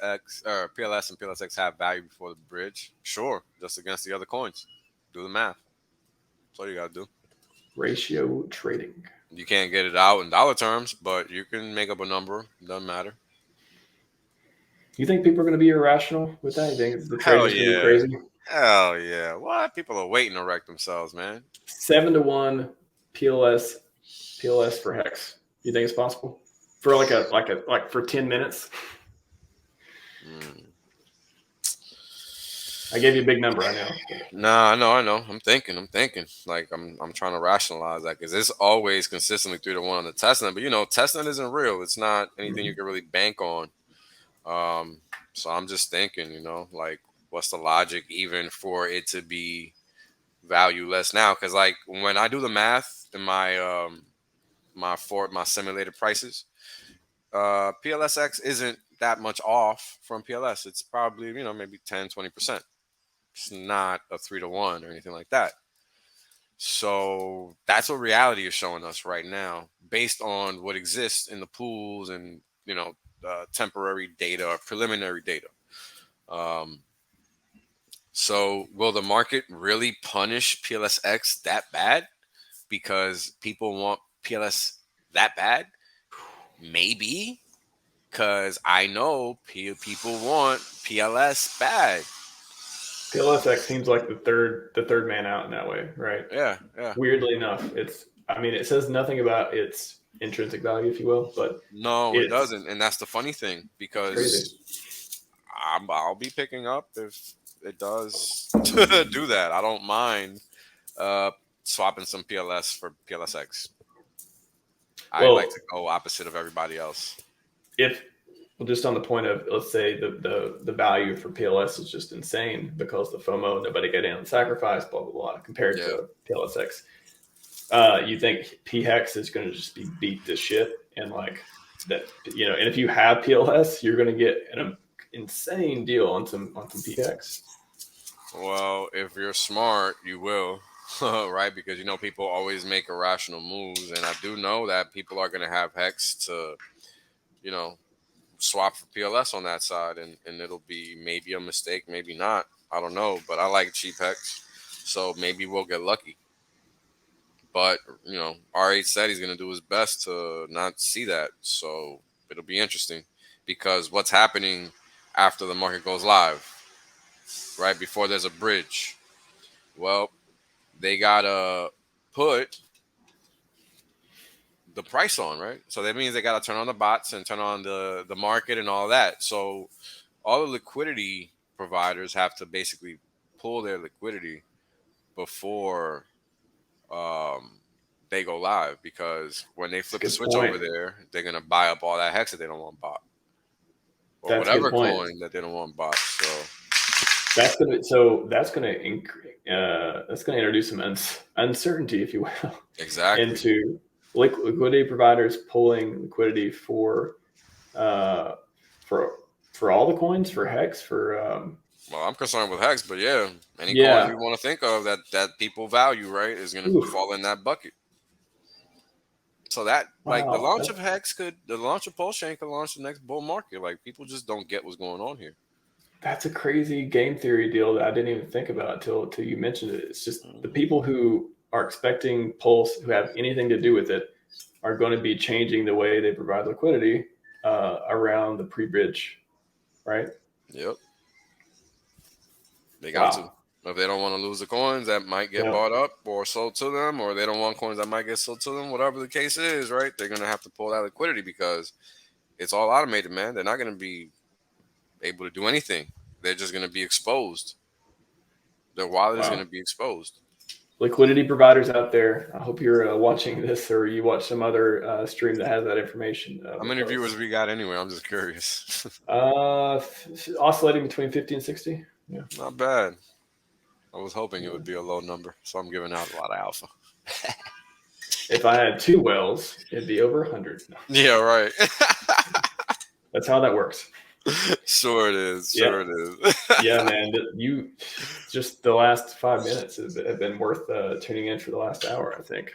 PLS and PLSX have value before the bridge? Sure, just against the other coins. Do the math. That's all you gotta do. Ratio trading. You can't get it out in dollar terms, but you can make up a number. Doesn't matter. You think people are going to be irrational with that? You think the Hell trading's going to be yeah. crazy? Hell yeah. What? People are waiting to wreck themselves, man. 7-1 PLS for hex. You think it's possible for like for 10 minutes? I gave you a big number. I know. Nah, I know. I'm thinking. Like I'm trying to rationalize that because it's always consistently 3-1 on the testnet, but testnet isn't real. It's not anything you can really bank on. So I'm just thinking, like what's the logic even for it to be valueless now? Because like when I do the math in my my simulated prices, PLSX isn't that much off from PLS. It's probably maybe 10-20%. It's not a 3-1 or anything like that. So that's what reality is showing us right now, based on what exists in the pools and temporary data or preliminary data. So will the market really punish PLSX that bad because people want PLS that bad? Maybe, because I know people want PLS bad. PLSX seems like the third man out in that way, right? Yeah. Weirdly enough, it says nothing about its intrinsic value, if you will, but No, it doesn't, and that's the funny thing because I'll be picking up if it does do that. I don't mind swapping some PLS for PLSX. I like to go opposite of everybody else. Just on the point of, let's say the value for PLS is just insane because the FOMO, nobody got in on sacrifice, blah blah blah, compared to PLSX. You think pHEX is going to just be beat to shit and like that, and if you have PLS, you're going to get an insane deal on some pHEX. Well, if you're smart, you will, right? Because people always make irrational moves, and I do know that people are going to have hex to, swap for PLS on that side, and it'll be maybe a mistake, maybe not. I don't know, but I like cheap hex, so maybe we'll get lucky. But RH said he's going to do his best to not see that, so it'll be interesting because what's happening after the market goes live, right before there's a bridge. Well, they gotta put the price on, right? So that means they gotta turn on the bots and turn on the market and all that. So all the liquidity providers have to basically pull their liquidity before they go live, because when they flip the switch over there, they're gonna buy up all that hex that they don't want bought, or whatever coin that they don't want bought. So that's gonna introduce some uncertainty, if you will, exactly, into liquidity providers pulling liquidity for all the coins, for hex, for well, I'm concerned with hex, but yeah, any coin you want to think of that people value, right, is going to fall in that bucket. So that, like, the launch of PulseChain could launch the next bull market. Like, people just don't get what's going on here. That's a crazy game theory deal that I didn't even think about until you mentioned it. It's just the people who are expecting Pulse, who have anything to do with it, are going to be changing the way they provide liquidity around the pre-bridge, right? Yep. They got to. If they don't want to lose the coins that might get bought up or sold to them, or they don't want coins that might get sold to them, whatever the case is, right? They're going to have to pull that liquidity because it's all automated, man. They're not going to be able to do anything. They're just going to be exposed. Their wallet is going to be exposed. Liquidity providers out there, I hope you're watching this, or you watch some other stream that has that information. How many viewers we got anyway? I'm just curious. Oscillating between 50 and 60. Yeah. Not bad. I was hoping it would be a low number, so I'm giving out a lot of alpha. If I had 2 wells, it'd be over 100. Yeah, right. That's how that works. Sure it is. It is. Yeah, man. Just the last 5 minutes have been worth tuning in for the last hour, I think.